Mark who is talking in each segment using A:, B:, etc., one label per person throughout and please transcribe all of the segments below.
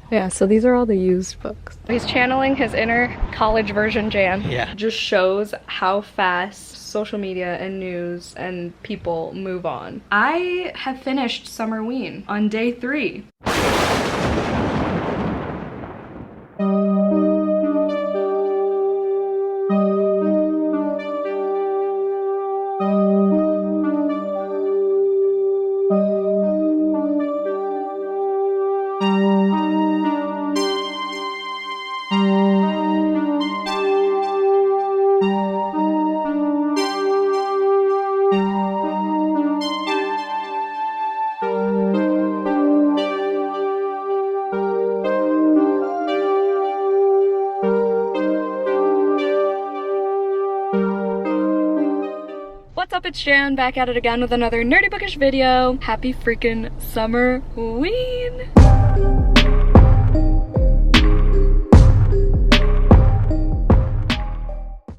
A: Yeah, so these are all the used books. He's channeling his inner college version Jan.
B: Yeah.
A: Just shows how fast social media and news and people move on. I have finished Summerween on day 3. What's up, it's Jan, back at it again with another nerdy bookish video. Happy freaking Summerween!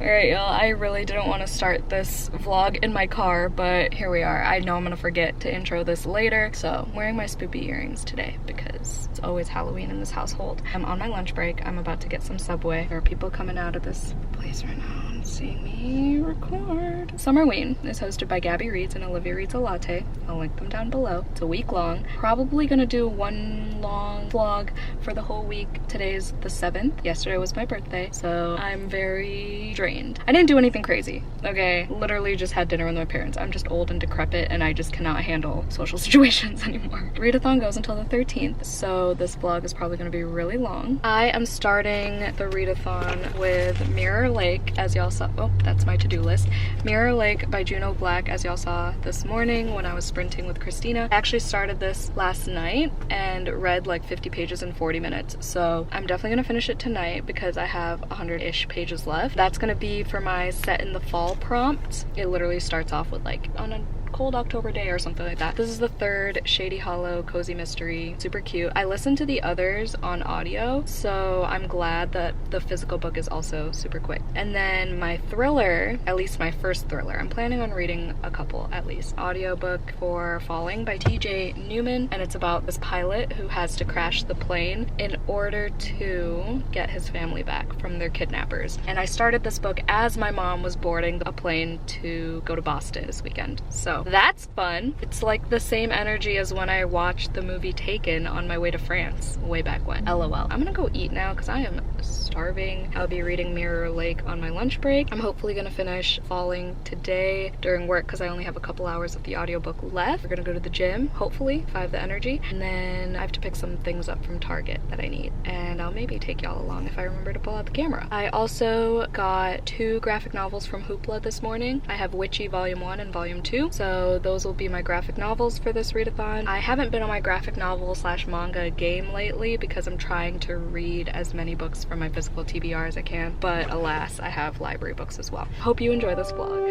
A: Alright y'all, I really didn't want to start this vlog in my car, but here we are. I know I'm gonna forget to intro this later, so I'm wearing my spoopy earrings today because it's always Halloween in this household. I'm on my lunch break. I'm about to get some Subway. There are people coming out of this place right now and seeing me record. Summerween is hosted by Gabby Reads and Olivia Reads a Latte. I'll link them down below. It's a week long. Probably gonna do one long vlog for the whole week. Today's the 7th. Yesterday was my birthday, so I'm very drained. I didn't do anything crazy, okay? Literally just had dinner with my parents. I'm just old and decrepit and I just cannot handle social situations anymore. Readathon goes until the 13th, so this vlog is probably gonna be really long. I am starting the readathon with Mirror Lake, as y'all saw. Oh, that's my to-do list. Mirror Lake by Juno Black, as y'all saw this morning when I was sprinting with Christina. I actually started this last night and read like 50 pages in 40 minutes, so I'm definitely gonna finish it tonight because I have 100-ish pages left. That's gonna be for my set in the fall prompt. It literally starts off with like on a cold October day or something like that. This is the 3rd Shady Hollow cozy mystery. Super cute. I listened to the others on audio, so I'm glad that the physical book is also super quick. And then my thriller, at least my first thriller, I'm planning on reading a couple at least. Audiobook for Falling by TJ Newman, and it's about this pilot who has to crash the plane in order to get his family back from their kidnappers. And I started this book as my mom was boarding a plane to go to Boston this weekend. So that's fun. It's like the same energy as when I watched the movie Taken on my way to France way back when. LOL. I'm gonna go eat now because I am starving. I'll be reading Mirror Lake on my lunch break. I'm hopefully gonna finish Falling today during work because I only have a couple hours of the audiobook left. We're gonna go to the gym, hopefully, if I have the energy. And then I have to pick some things up from Target that I need. And I'll maybe take y'all along if I remember to pull out the camera. I also got 2 graphic novels from Hoopla this morning. I have Witchy Volume 1 and Volume 2. So those will be my graphic novels for this readathon. I haven't been on my graphic novel / manga game lately because I'm trying to read as many books from my physical TBR as I can, but alas, I have library books as well. Hope you enjoy this vlog.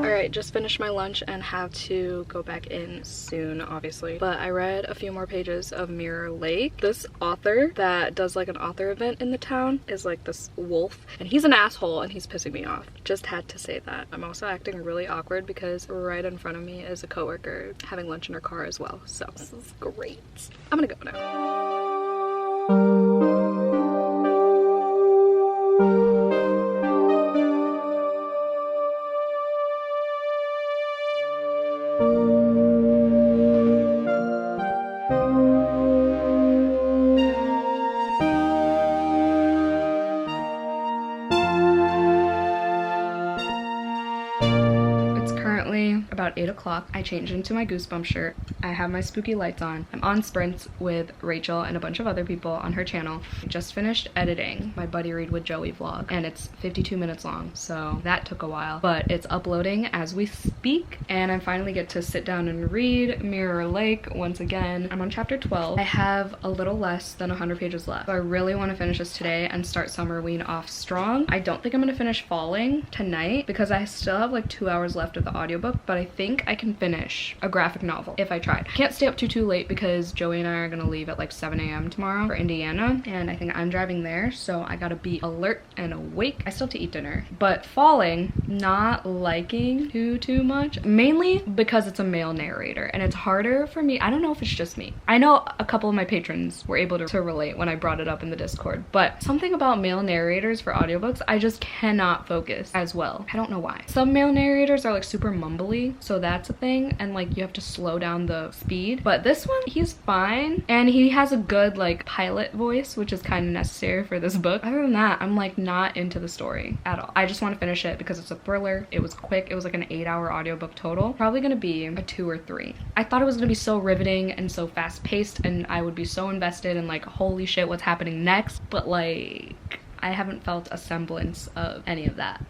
A: Alright, just finished my lunch and have to go back in soon, obviously. But I read a few more pages of Mirror Lake. This author that does like an author event in the town is like this wolf, and he's an asshole and he's pissing me off. Just had to say that. I'm also acting really awkward because right in front of me is a coworker having lunch in her car as well. So this is great. I'm gonna go now. About 8 o'clock. I changed into my Goosebumps shirt. I have my spooky lights on. I'm on sprints with Rachel and a bunch of other people on her channel. I just finished editing my Buddy Read with Joey vlog, and it's 52 minutes long, so that took a while, but it's uploading as we speak, and I finally get to sit down and read Mirror Lake once again. I'm on chapter 12. I have a little less than 100 pages left, so I really want to finish this today and start Summerween off strong. I don't think I'm gonna finish Falling tonight because I still have like 2 hours left of the audiobook, but I think think I can finish a graphic novel if I tried. Can't stay up too late because Joey and I are gonna leave at like 7 a.m. tomorrow for Indiana, and I think I'm driving there, so I gotta be alert and awake. I still have to eat dinner, but Falling, not liking too much, mainly because it's a male narrator and it's harder for me. I don't know if it's just me. I know a couple of my patrons were able to relate when I brought it up in the Discord, but something about male narrators for audiobooks, I just cannot focus as well. I don't know why. Some male narrators are like super mumbly, so that's a thing, and like you have to slow down the speed, but this one, he's fine, and he has a good like pilot voice, which is kind of necessary for this book. Other than that, I'm like not into the story at all. I just want to finish it because it's a thriller. It was quick. It was like an 8-hour audiobook total. Probably gonna be a 2 or 3. I thought it was gonna be so riveting and so fast paced, and I would be so invested in like, holy shit, what's happening next, but like I haven't felt a semblance of any of that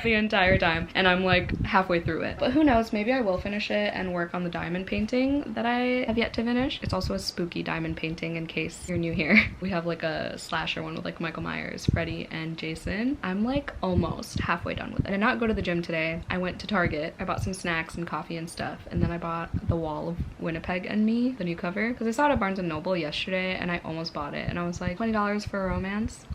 A: the entire time, and I'm like halfway through it. But who knows, maybe I will finish it and work on the diamond painting that I have yet to finish. It's also a spooky diamond painting in case you're new here. We have like a slasher one with like Michael Myers, Freddy, and Jason. I'm like almost halfway done with it. I did not go to the gym today. I went to Target. I bought some snacks and coffee and stuff, and then I bought The Wall of Winnipeg and Me, the new cover, because I saw it at Barnes & Noble yesterday and I almost bought it, and I was like, $20 for a romance.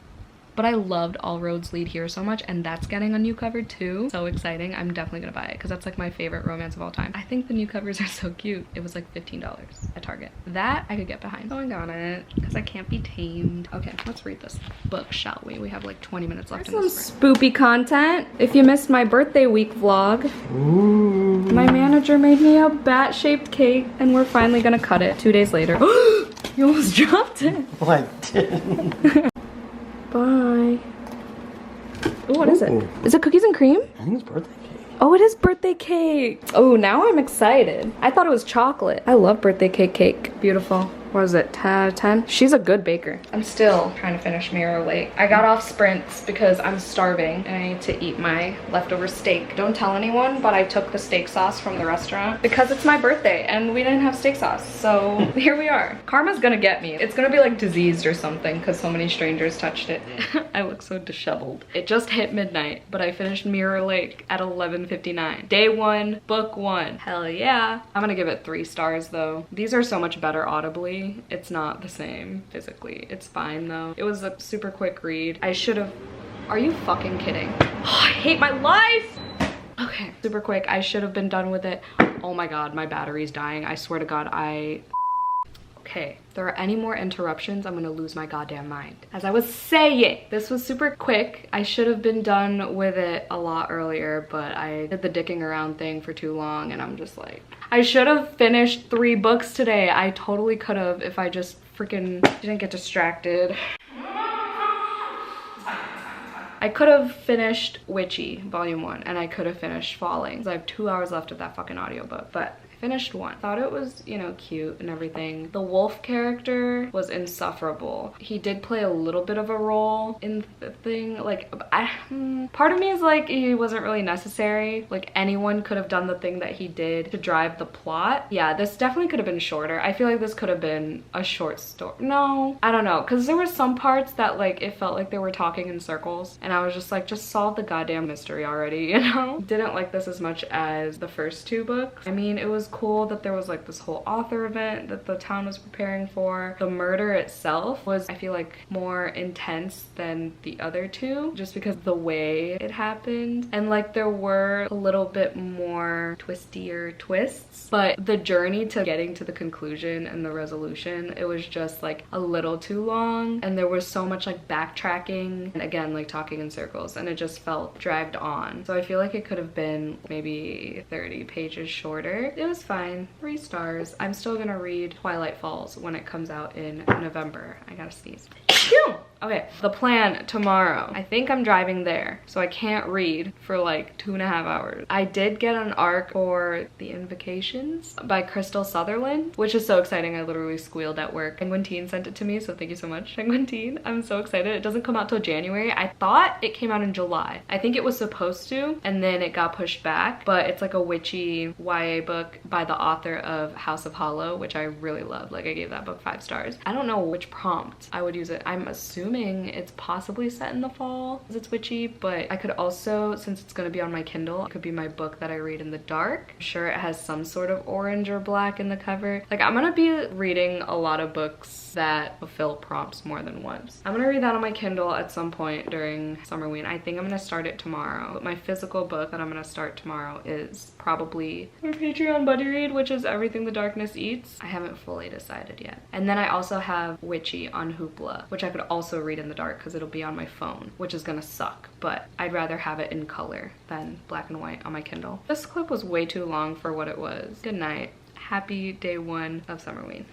A: But I loved All Roads Lead Here so much, and that's getting a new cover too. So exciting. I'm definitely gonna buy it because that's like my favorite romance of all time. I think the new covers are so cute. It was like $15 at Target. That I could get behind. Going on it because I can't be tamed. Okay, let's read this book, shall we? We have like 20 minutes left. There's some spoopy content. If you missed my birthday week vlog, my manager made me a bat-shaped cake, and we're finally gonna cut it 2 days later. You almost dropped it.
B: Well, I didn't.
A: Bye. Oh, what is it? Is it cookies and cream?
B: I think it's birthday cake.
A: Oh, it is birthday cake. Oh, now I'm excited. I thought it was chocolate. I love birthday cake. Beautiful. What is it, 10? She's a good baker. I'm still trying to finish Mirror Lake. I got off sprints because I'm starving and I need to eat my leftover steak. Don't tell anyone, but I took the steak sauce from the restaurant because it's my birthday and we didn't have steak sauce. So here we are. Karma's gonna get me. It's gonna be like diseased or something because so many strangers touched it. I look so disheveled. It just hit midnight, but I finished Mirror Lake at 11:59. Day 1, book 1. Hell yeah. I'm gonna give it 3 stars though. These are so much better audibly. It's not the same physically. It's fine though. It was a super quick read. I should have... Are you fucking kidding? Oh, I hate my life! Okay, super quick. I should have been done with it. Oh my god, my battery's dying. I swear to god, Okay, if there are any more interruptions, I'm gonna lose my goddamn mind. As I was saying, this was super quick. I should have been done with it a lot earlier, but I did the dicking around thing for too long, and I'm just like... I should have finished 3 books today. I totally could have if I just freaking didn't get distracted. I could have finished Witchy, Volume 1, and I could have finished Falling. So I have 2 hours left of that fucking audiobook, but finished 1. Thought it was, you know, cute and everything. The wolf character was insufferable. He did play a little bit of a role in the thing. Like, part of me is like, he wasn't really necessary. Like, anyone could have done the thing that he did to drive the plot. Yeah, this definitely could have been shorter. I feel like this could have been a short story. No, I don't know. Because there were some parts that, like, it felt like they were talking in circles. And I was just like, just solve the goddamn mystery already, you know? Didn't like this as much as the first 2 books. I mean, it was cool that there was like this whole author event that the town was preparing for. The murder itself was, I feel like, more intense than the other 2 just because of the way it happened, and like there were a little bit more twistier twists, but the journey to getting to the conclusion and the resolution, it was just like a little too long, and there was so much like backtracking and again like talking in circles, and it just felt dragged on. So I feel like it could have been maybe 30 pages shorter. It was fine. 3 stars. I'm still gonna read Twilight Falls when it comes out in November. I gotta sneeze. Phew! Okay, the plan tomorrow. I think I'm driving there, so I can't read for like 2.5 hours. I did get an ARC for The Invocations by Crystal Sutherland, which is so exciting. I literally squealed at work. Penguin Teen sent it to me, so thank you so much, Penguin Teen. I'm so excited. It doesn't come out till January. I thought it came out in July. I think it was supposed to, and then it got pushed back, but it's like a witchy YA book by the author of House of Hollow, which I really love. Like, I gave that book 5 stars. I don't know which prompt I would use it. I'm assuming assuming it's possibly set in the fall because it's witchy, but I could also, since it's gonna be on my Kindle, it could be my book that I read in the dark. I'm sure it has some sort of orange or black in the cover. Like, I'm gonna be reading a lot of books that fulfill prompts more than once. I'm gonna read that on my Kindle at some point during Summerween. I think I'm gonna start it tomorrow. But my physical book that I'm gonna start tomorrow is probably my Patreon buddy read, which is Everything the Darkness Eats. I haven't fully decided yet. And then I also have Witchy on Hoopla, which I could also read in the dark because it'll be on my phone, which is gonna suck, but I'd rather have it in color than black and white on my Kindle. This clip was way too long for what it was. Good night. Happy day 1 of Summerween.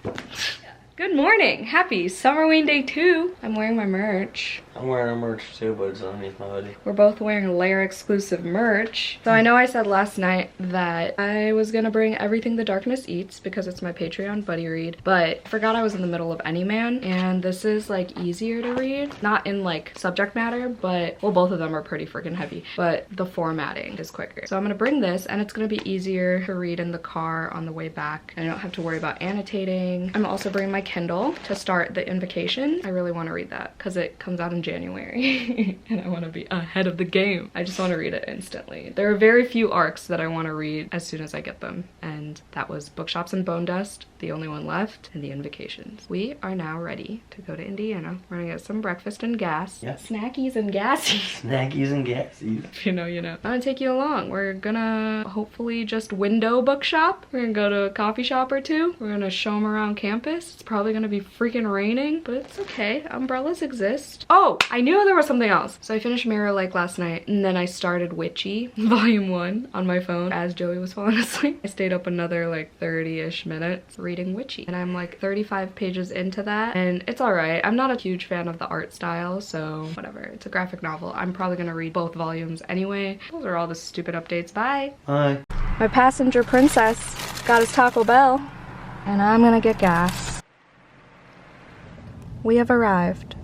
A: Good morning. Happy Summerween day 2. I'm wearing my merch.
B: I'm wearing a merch too, but it's underneath my hoodie.
A: We're both wearing Lair exclusive merch. So I know I said last night that I was gonna bring Everything the Darkness Eats because it's my Patreon buddy read, but I forgot I was in the middle of Any Man, and this is like easier to read. Not in like subject matter, but well, both of them are pretty freaking heavy, but the formatting is quicker. So I'm gonna bring this, and it's gonna be easier to read in the car on the way back. I don't have to worry about annotating. I'm also bringing my Kindle to start The Invocation. I really want to read that because it comes out in January and I want to be ahead of the game. I just want to read it instantly. There are very few arcs that I want to read as soon as I get them, and that was Bookshops and Bone Dust, the only one left, and The Invocations. We are now ready to go to Indiana. We're gonna get some breakfast and gas.
B: Yep.
A: Snackies and gassies.
B: Snackies and gassies.
A: If you know, you know. I'm gonna take you along. We're gonna hopefully just window bookshop. We're gonna go to a coffee shop or two. We're gonna show them around campus. It's probably gonna be freaking raining, but it's okay. Umbrellas exist. Oh, I knew there was something else. So I finished Mirror Lake last night, and then I started Witchy, volume 1 on my phone as Joey was falling asleep. I stayed up another like 30-ish minutes reading Witchy, and I'm like 35 pages into that, and it's alright. I'm not a huge fan of the art style, so whatever. It's a graphic novel. I'm probably gonna read both volumes anyway. Those are all the stupid updates. Bye.
B: Hi.
A: My passenger princess got his Taco Bell, and I'm gonna get gas. We have arrived.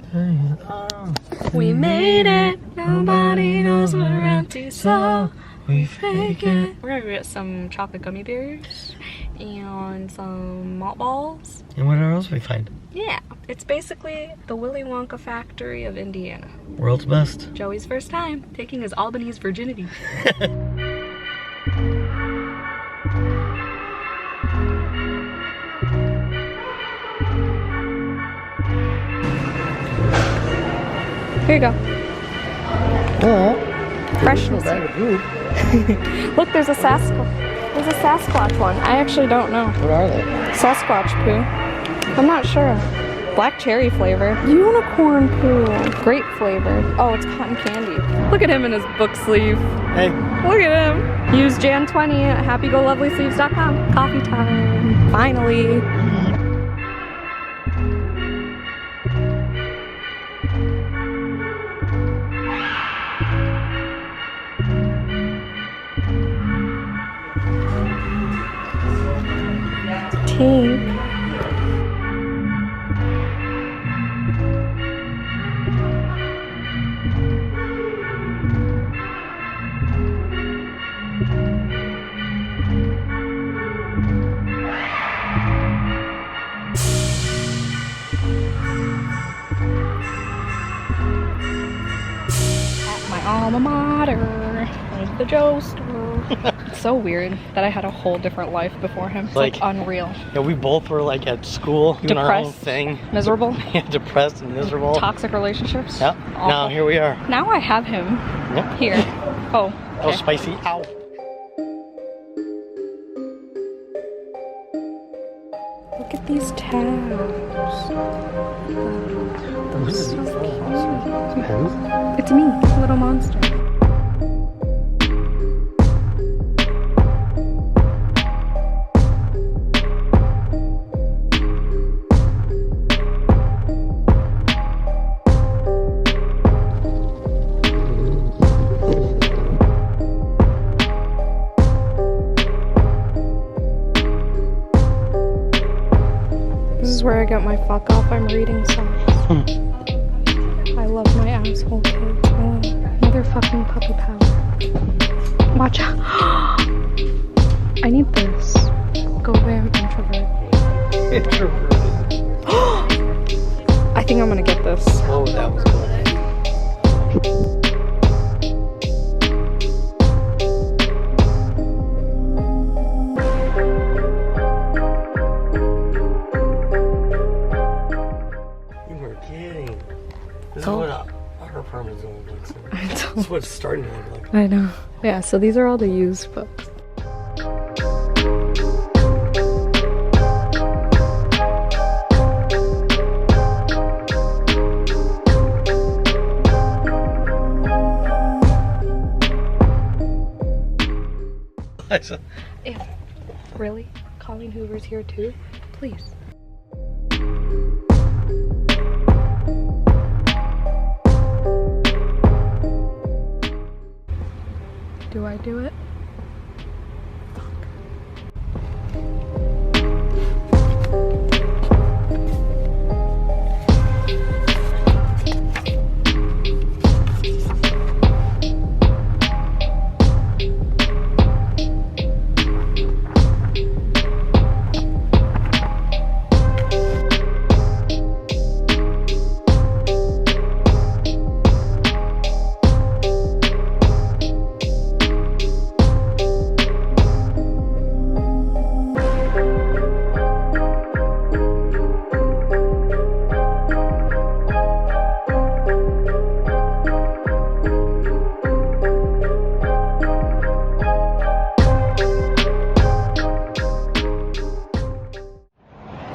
A: We made it. Nobody knows we're empty, so we fake it. We're gonna get some chocolate gummy bears and some malt balls.
B: And what else we find?
A: Yeah, it's basically the Willy Wonka factory of Indiana.
B: World's best.
A: Joey's first time taking his Albany's virginity. Here you go.
B: Oh,
A: Freshness. Look, there's a Sasquatch one. I actually don't know.
B: What are they?
A: Sasquatch poo. I'm not sure. Black cherry flavor. Unicorn poo. Grape flavor. Oh, it's cotton candy. Look at him in his book sleeve.
B: Hey.
A: Look at him. Use Jan20 at happygolovely.sleeves.com. Coffee time. Finally. Tink. At my alma mater, there's the Joe store. It's so weird that I had a whole different life before him. It's like unreal.
B: Yeah, we both were like at school doing our own thing.
A: Miserable.
B: Yeah, depressed and miserable.
A: Toxic relationships.
B: Yep.
A: Awful.
B: Now here we are.
A: Now I have him.
B: Yep.
A: Here. Oh.
B: Oh, spicy. Ow.
A: Look at these tabs. It's me, little monster. This is where I get my fuck off. I'm reading songs. I love my asshole kids. Oh, motherfucking puppy power. Watch out. I need this. Go away, I'm introvert.
B: Introvert.
A: I I think I'm gonna get this.
B: Oh, that was cool. You were kidding. This is what our apartment is going to look like. This is what it's starting to look like.
A: I know. Yeah, so these are all the used books. Ew. Really? Colleen Hoover's here too? Please. Do I do it?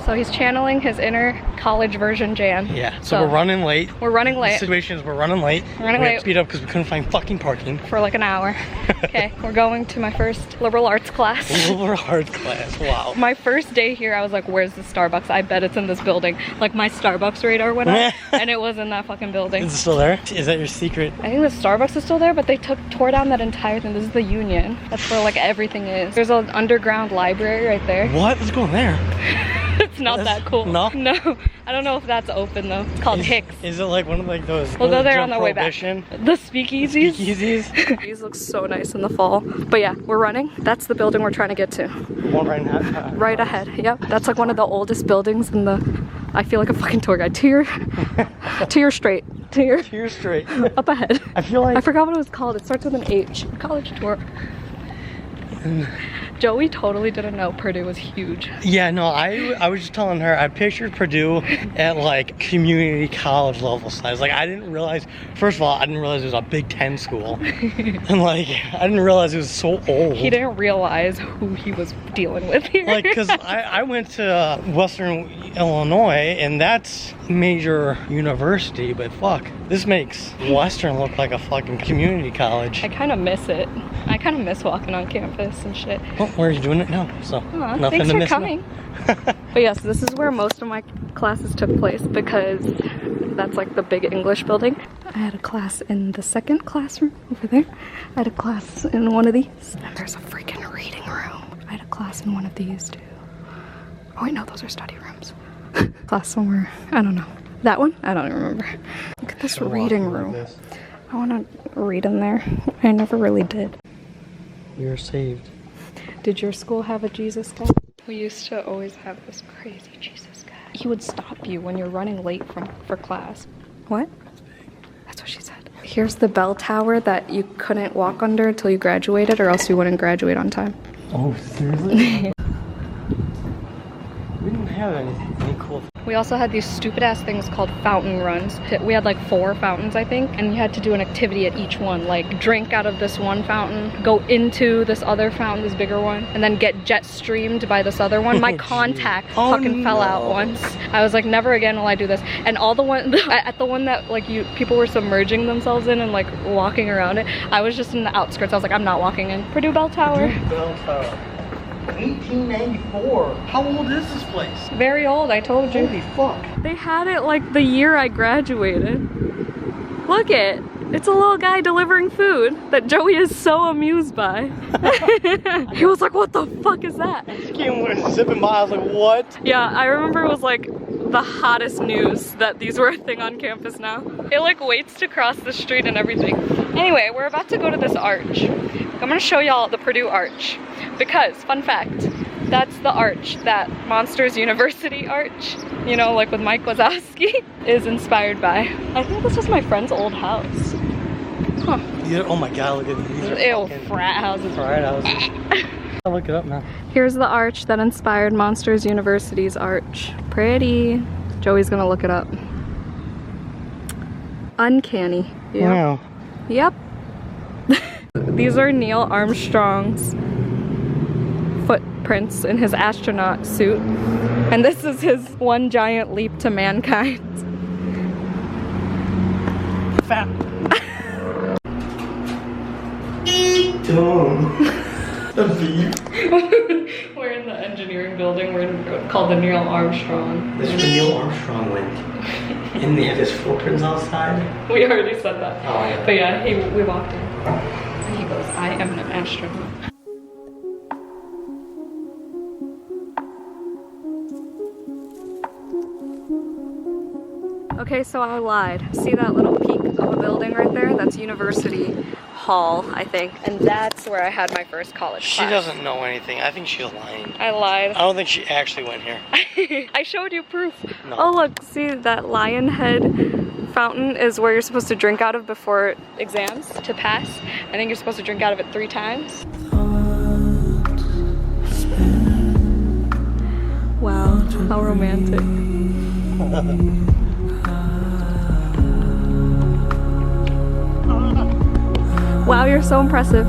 A: So he's channeling his inner college version Jan.
B: Yeah, so we're running late.
A: We're running late.
B: The situation is we're running late.
A: We're running
B: we
A: late.
B: have to speed up because we couldn't find fucking parking.
A: For like an hour. Okay, we're going to my first liberal arts class.
B: Liberal arts class, wow.
A: My first day here, I was like, where's the Starbucks? I bet it's in this building. Like my Starbucks radar went up and it was in that fucking building.
B: Is it still there? Is that your secret?
A: I think the Starbucks is still there, but they tore down that entire thing. This is the Union. That's where like everything is. There's an underground library right there.
B: What? Let's go in there.
A: It's not that cool.
B: No?
A: No. I don't know if that's open though. It's called Hicks.
B: Is it like one of like those?
A: We'll go there on the way back. The speakeasies.
B: Speakeasies.
A: These look so nice in the fall. But yeah, we're running. That's the building we're trying to get to.
B: One right now.
A: Right ahead. Yep. That's like one of the oldest buildings in the. I feel like a fucking tour guide. To your straight. To your
B: straight.
A: Up ahead.
B: I feel like
A: I forgot what it was called. It starts with an H. College tour. Joey totally didn't know Purdue was huge.
B: Yeah, no, I was just telling her, I pictured Purdue at like community college level size. Like I didn't realize, first of all, I didn't realize it was a Big Ten school. And like, I didn't realize it was so old.
A: He didn't realize who he was dealing with here.
B: Like, cause I went to Western Illinois and that's major university, but fuck, this makes Western look like a fucking community college.
A: I kind of miss it. I kind of miss walking on campus and shit.
B: Well, we're doing it now, so nothing
A: thanks
B: to
A: for
B: miss.
A: Coming. But yes, this is where most of my classes took place because that's like the big English building. I had a class in the second classroom over there. I had a class in one of these. And there's a freaking reading room. I had a class in one of these too. Oh wait, no, those are study rooms. Class somewhere, I don't know. That one? I don't even remember. Look at this reading room. I want to read in there. I never really did.
B: You're saved.
A: Did your school have a Jesus guy? We used to always have this crazy Jesus guy. He would stop you when you're running late for class. What? That's what she said. Here's the bell tower that you couldn't walk under until you graduated or else you wouldn't graduate on time.
B: Oh, seriously? We didn't have any cool.
A: We also had these stupid ass things called fountain runs. We had like 4 fountains, I think, and you had to do an activity at each one, like drink out of this one fountain, go into this other fountain, this bigger one, and then get jet streamed by this other one. My contact fucking fell out once. I was like, never again will I do this. And all the one at the one that like people were submerging themselves in and like walking around it, I was just in the outskirts. I was like, I'm not walking in. Purdue Bell Tower.
B: Purdue Bell Tower. 1894. How old is this place?
A: Very old, I told you.
B: Holy fuck.
A: They had it like the year I graduated. Look it. It's a little guy delivering food that Joey is so amused by. He was like, what the fuck is that?
B: He came zipping by, I was like, what?
A: Yeah, I remember it was like the hottest news that these were a thing on campus now. It like waits to cross the street and everything. Anyway, we're about to go to this arch. I'm gonna show y'all the Purdue Arch because, fun fact, That's the arch, that Monsters University arch, you know, like with Mike Wazowski, is inspired by. I think this was my friend's old house. Huh.
B: Yeah, oh my god, look at these.
A: Ew, frat houses.
B: Frat houses. I'll look it up now.
A: Here's the arch that inspired Monsters University's arch. Pretty. Joey's gonna look it up. Uncanny. Yep.
B: Wow.
A: Yep. These are Neil Armstrong's footprints in his astronaut suit. And this is his one giant leap to mankind.
B: Fat. Dumb. The beep.
A: We're in the engineering building. We're called the Neil Armstrong.
B: This is where Neil Armstrong went. And they have his footprints outside.
A: We already said that.
B: Oh, yeah.
A: But yeah, we walked in. And he goes, I am an astronaut. Okay, so I lied. See that little peak of a building right there? That's University Hall, I think. And that's where I had my first college
B: She
A: class.
B: doesn't know anything. I think she's lying.
A: I lied.
B: I don't think she actually went here.
A: I showed you proof.
B: No.
A: Oh look, see that lion head fountain is where you're supposed to drink out of before exams to pass. I think you're supposed to drink out of it 3 times. Wow, how romantic. Wow, you're so impressive.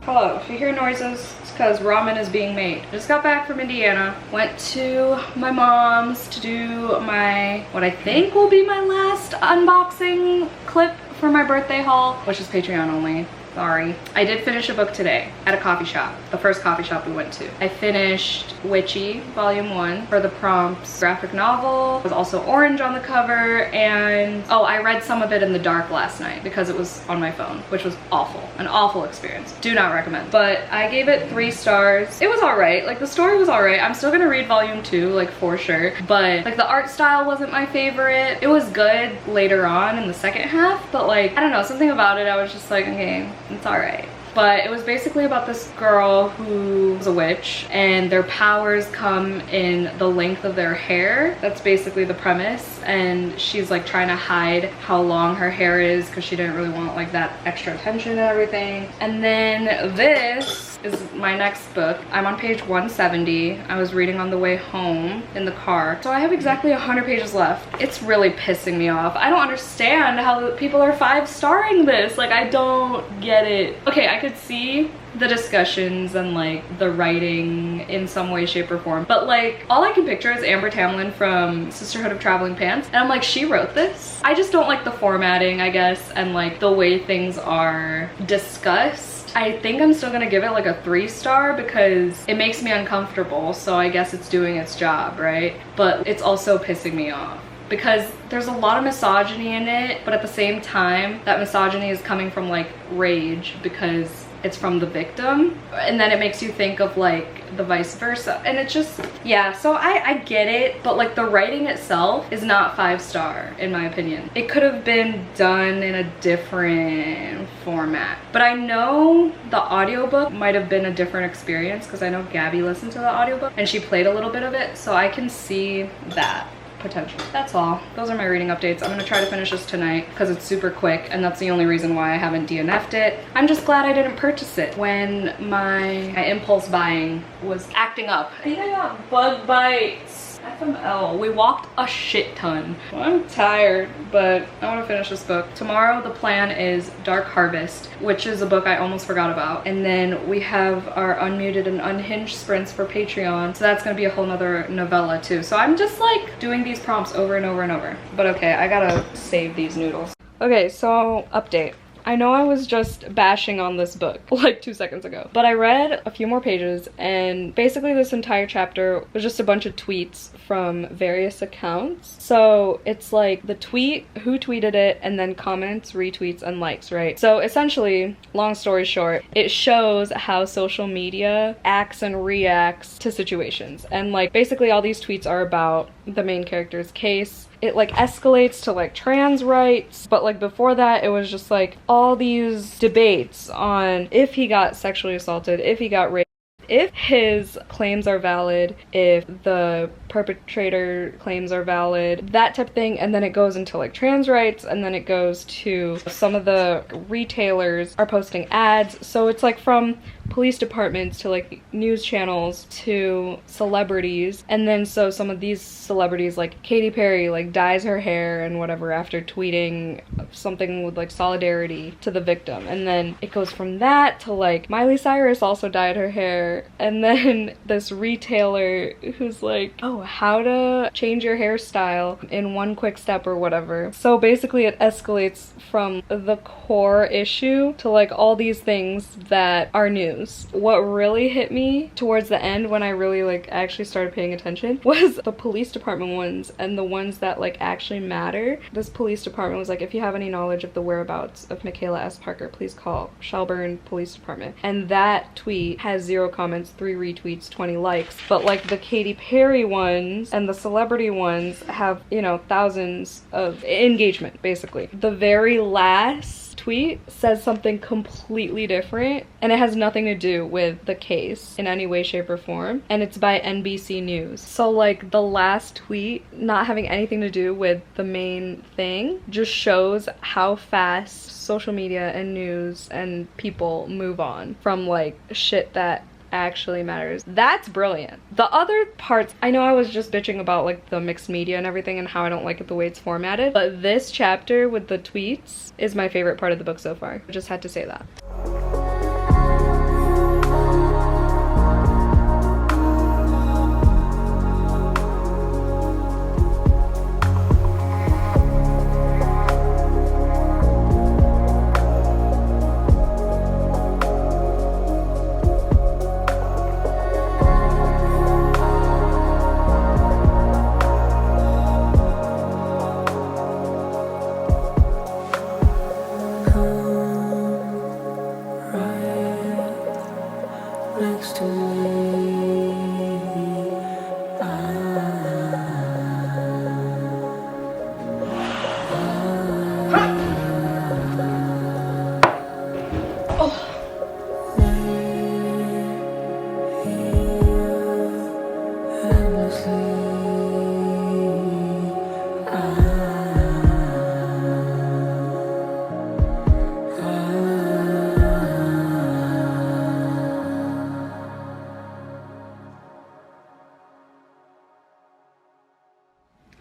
A: Hello, if you hear noises, it's because ramen is being made. Just got back from Indiana, went to my mom's to do my, what I think will be my last unboxing clip for my birthday haul, which is Patreon only. Sorry. I did finish a book today at a coffee shop, the first coffee shop we went to. I finished Witchy, Volume 1, for the prompts graphic novel. It was also orange on the cover, and oh, I read some of it in the dark last night because it was on my phone, which was awful. An awful experience. Do not recommend. But I gave it 3 stars. It was alright. Like, the story was alright. I'm still gonna read Volume 2, like, for sure. But, like, the art style wasn't my favorite. It was good later on in the second half, but, like, I don't know, something about it, I was just like, okay, it's alright. But it was basically about this girl who was a witch, and their powers come in the length of their hair. That's basically the premise. And she's like trying to hide how long her hair is because she didn't really want like that extra attention and everything. And then this is my next book. I'm on page 170. I was reading on the way home in the car. So I have exactly 100 pages left. It's really pissing me off. I don't understand how people are 5-starring this. Like, I don't get it. Okay, I could see the discussions and like the writing in some way, shape, or form, but like all I can picture is Amber Tamlin from Sisterhood of Traveling Pants, and I'm like, she wrote this? I just don't like the formatting, I guess, and like the way things are discussed. I think I'm still gonna give it like a 3-star because it makes me uncomfortable, so I guess it's doing its job, right? But it's also pissing me off because there's a lot of misogyny in it, but at the same time, that misogyny is coming from like rage because it's from the victim, and then it makes you think of like the vice versa, and it's just, yeah, so I get it, but like the writing itself is not 5-star in my opinion. It could have been done in a different format, but I know the audiobook might have been a different experience because I know Gabby listened to the audiobook and she played a little bit of it, so I can see that potential. That's all. Those are my reading updates. I'm gonna try to finish this tonight because it's super quick, and that's the only reason why I haven't DNF'd it. I'm just glad I didn't purchase it when my impulse buying was acting up. I think I got bug bites. FML. We walked a shit ton. Well, I'm tired, but I want to finish this book. Tomorrow the plan is Dark Harvest, which is a book I almost forgot about. And then we have our unmuted and unhinged sprints for Patreon. So that's going to be a whole nother novella too. So I'm just like doing these prompts over and over and over. But okay, I gotta save these noodles. Okay, so update. I know I was just bashing on this book like 2 seconds ago, but I read a few more pages and basically this entire chapter was just a bunch of tweets from various accounts. So it's like the tweet, who tweeted it, and then comments, retweets, and likes, right? So essentially, long story short, it shows how social media acts and reacts to situations. And like basically all these tweets are about the main character's case. It like escalates to like trans rights, but like before that it was just like all these debates on if he got sexually assaulted, if he got raped, if his claims are valid, if the perpetrator claims are valid, that type of thing. And then it goes into like trans rights, and then it goes to some of the retailers are posting ads. So it's like from police departments to like news channels to celebrities. And then so some of these celebrities like Katy Perry like dyes her hair and whatever after tweeting something with like solidarity to the victim. And then it goes from that to like Miley Cyrus also dyed her hair. And then this retailer who's like, oh, how to change your hairstyle in one quick step or whatever. So basically it escalates from the core issue to like all these things that are news. What really hit me towards the end when I really like actually started paying attention was the police department ones and the ones that like actually matter. This police department was like, if you have any knowledge of the whereabouts of Michaela S. Parker, please call Shelburne Police Department. And that tweet has 0 comments, 3 retweets, 20 likes. But like the Katy Perry ones and the celebrity ones have, you know, thousands of engagement basically. The very last tweet says something completely different and it has nothing to do with the case in any way, shape, or form, and it's by NBC News. So like the last tweet not having anything to do with the main thing just shows how fast social media and news and people move on from like shit that actually matters. That's brilliant. The other parts, I know I was just bitching about like the mixed media and everything and how I don't like it the way it's formatted, but this chapter with the tweets is my favorite part of the book so far. I just had to say that.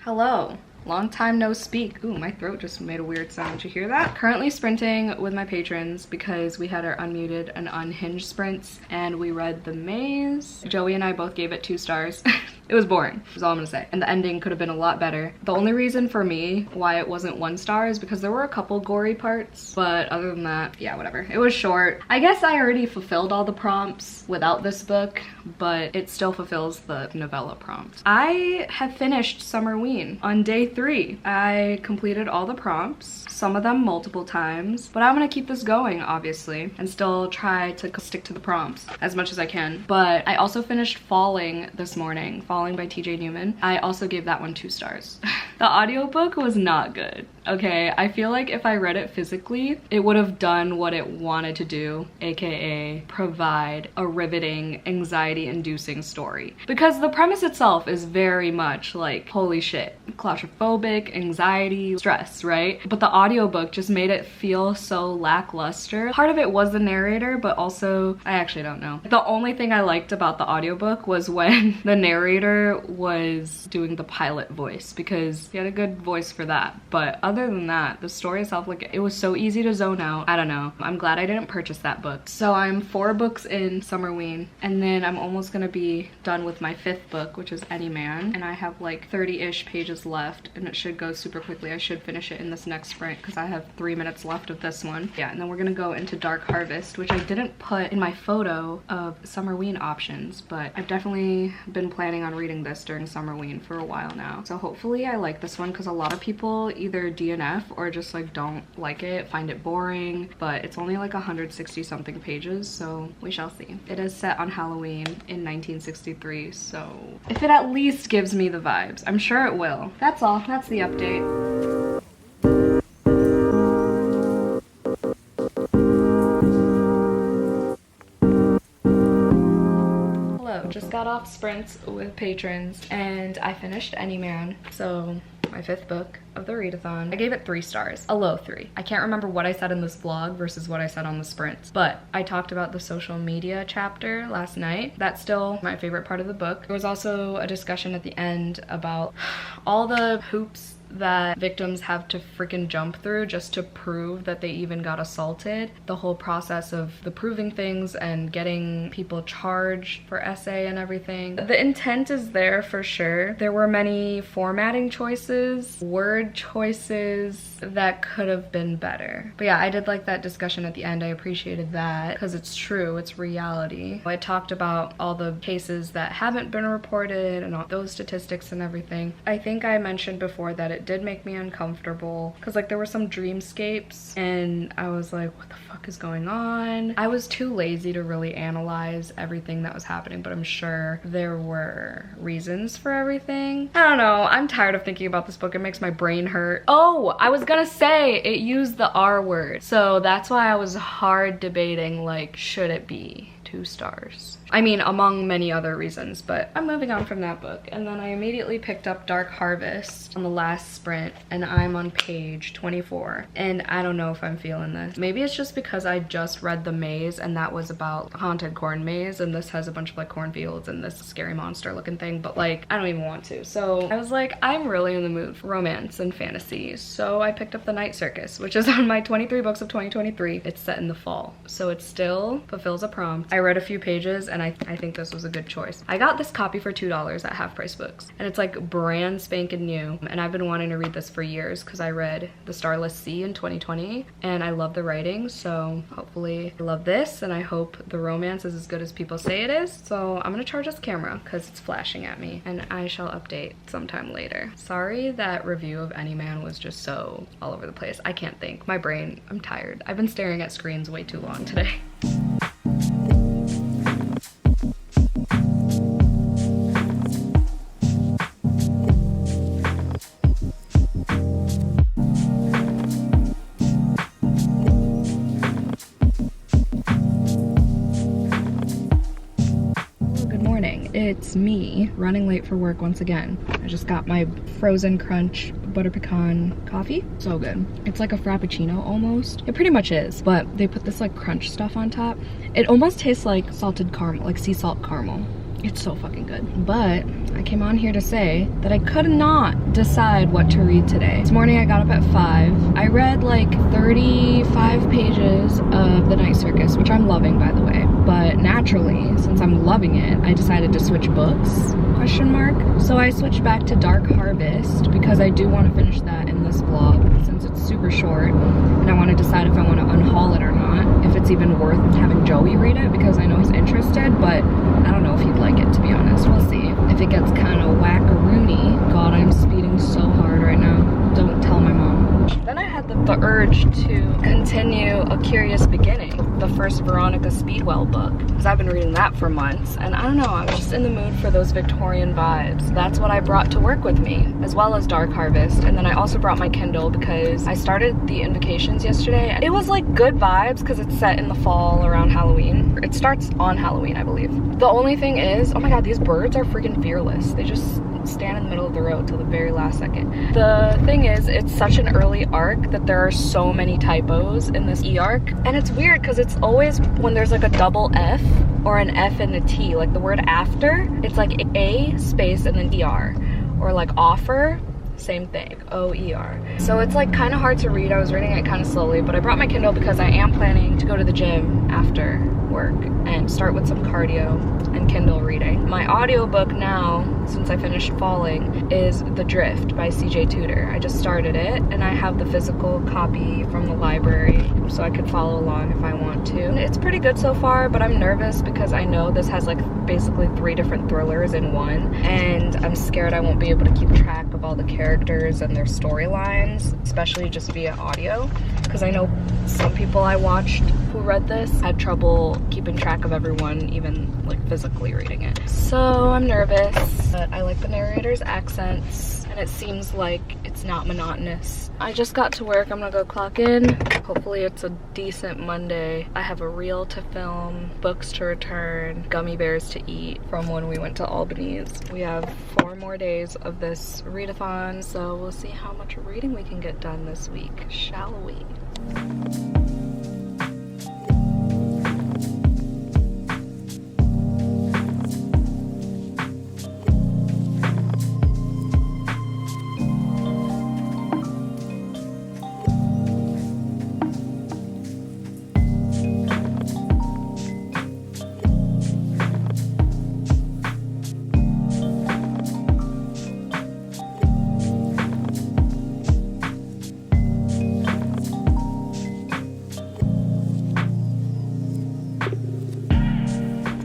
A: Hello. Long time no speak. Ooh, my throat just made a weird sound. Did you hear that? Currently sprinting with my patrons because we had our unmuted and unhinged sprints and we read The Maze. Joey and I both gave it 2 stars. It was boring, is all I'm gonna say. And the ending could have been a lot better. The only reason for me why it wasn't 1 star is because there were a couple gory parts, but other than that, yeah, whatever. It was short. I guess I already fulfilled all the prompts without this book, but it still fulfills the novella prompts. I have finished Summerween on day 3. I completed all the prompts, some of them multiple times, but I'm gonna keep this going, obviously, and still try to stick to the prompts as much as I can. But I also finished Falling this morning. Falling by TJ Newman. I also gave that one 2 stars. The audiobook was not good. Okay, I feel like if I read it physically, it would have done what it wanted to do, aka provide a riveting, anxiety-inducing story. Because the premise itself is very much like, holy shit, claustrophobic, anxiety, stress, right? But the audiobook just made it feel so lackluster. Part of it was the narrator, but also, I actually don't know. The only thing I liked about the audiobook was when the narrator was doing the pilot voice, because because he had a good voice for that. But other than that, the story itself, like, it was so easy to zone out. I don't know. I'm glad I didn't purchase that book. So I'm 4 books in Summerween, and then I'm almost gonna be done with my 5th book, which is Any Man, and I have like 30-ish pages left, and it should go super quickly. I should finish it in this next sprint because I have 3 minutes left of this one. Yeah, and then we're gonna go into Dark Harvest, which I didn't put in my photo of Summerween options, but I've definitely been planning on reading this during Summerween for a while now. So hopefully I like this one, because a lot of people either DNF or just like don't like it, find it boring, but it's only like 160 something pages, so we shall see. It is set on Halloween in 1963, so if it at least gives me the vibes, I'm sure it will. That's all. That's the update. Just got off sprints with patrons and I finished Any Man, so my 5th book of the readathon. I gave it 3 stars, a low 3. I can't remember what I said in this vlog versus what I said on the sprints, but I talked about the social media chapter last night. That's still my favorite part of the book. There was also a discussion at the end about all the hoops that victims have to freaking jump through just to prove that they even got assaulted. The whole process of the proving things and getting people charged for essay and everything. The intent is there for sure. There were many formatting choices, word choices that could have been better. But yeah, I did like that discussion at the end. I appreciated that because it's true, it's reality. I talked about all the cases that haven't been reported and all those statistics and everything. I think I mentioned before that it did make me uncomfortable because like there were some dreamscapes and I was like, what the fuck is going on? I was too lazy to really analyze everything that was happening, but I'm sure there were reasons for everything. I don't know, I'm tired of thinking about this book. It makes my brain hurt. Oh, I was gonna say it used the R word, so that's why I was hard debating, like, should it be 2 stars? I mean, among many other reasons, but I'm moving on from that book. And then I immediately picked up Dark Harvest on the last sprint, and I'm on page 24. And I don't know if I'm feeling this. Maybe it's just because I just read The Maze, and that was about haunted corn maze, and this has a bunch of like cornfields and this scary monster looking thing, but like, I don't even want to. So I was like, I'm really in the mood for romance and fantasy. So I picked up The Night Circus, which is on my 23 books of 2023. It's set in the fall, so it still fulfills a prompt. I read a few pages and I think this was a good choice. I got this copy for $2 at Half Price Books, and it's like brand spanking new, and I've been wanting to read this for years because I read The Starless Sea in 2020 and I love the writing, so hopefully I love this, and I hope the romance is as good as people say it is. So I'm gonna charge this camera because it's flashing at me, and I shall update sometime later. Sorry that review of Any Man was just so all over the place. I can't think. My brain, I'm tired. I've been staring at screens way too long today. It's me running late for work once again. I just got my frozen crunch butter pecan coffee. So good. It's like a frappuccino almost. It pretty much is, but they put this like crunch stuff on top. It almost tastes like salted caramel, like sea salt caramel. It's so fucking good. But I came on here to say that I could not decide what to read today. This morning I got up at 5. I read like 35 pages of The Night Circus, which I'm loving, by the way. But naturally, since I'm loving it, I decided to switch books, question mark. So I switched back to Dark Harvest because I do want to finish that in this vlog since it's super short, and I want to decide if I want to unhaul it or not, if it's even worth having Joey read it because I know he's interested, but I don't know if he'd like it, to be honest. We'll see. If it gets kind of wackaroony. God, I'm speeding so hard right now. Don't tell my mom. Then I had the urge to continue A Curious Beginning, the first Veronica Speedwell book, because I've been reading that for months, and I don't know, I was just in the mood for those Victorian vibes. That's what I brought to work with me, as well as Dark Harvest, and then I also brought my Kindle because I started the Invocations yesterday, and it was like good vibes because it's set in the fall around Halloween. It starts on Halloween, I believe. The only thing is, oh my god, these birds are freaking fearless. They just stand in the middle of the road till the very last second. The thing is, it's such an early arc that there are so many typos in this e-arc, and it's weird because it's always when there's like a double F or an F and a T, like the word after, it's like A space and then ER, or like offer, same thing, OER. So it's like kind of hard to read. I was reading it kind of slowly, but I brought my Kindle because I am planning to go to the gym after work and start with some cardio and Kindle reading. My audiobook now, since I finished Falling, is The Drift by CJ Tudor. I just started it and I have the physical copy from the library so I could follow along if I want to. It's pretty good so far, but I'm nervous because I know this has like basically 3 different thrillers in one, and I'm scared I won't be able to keep track of all the characters and their storylines, especially just via audio, because I know some people I watched who read this had trouble keeping track of everyone, even like physically reading it. So I'm nervous, but I like the narrator's accents and it seems like it's not monotonous. I just got to work. I'm gonna go clock in. Hopefully it's a decent Monday. I have a reel to film, books to return, gummy bears to eat from when we went to Albany's. We have 4 more days of this readathon, so we'll see how much reading we can get done this week, shall we?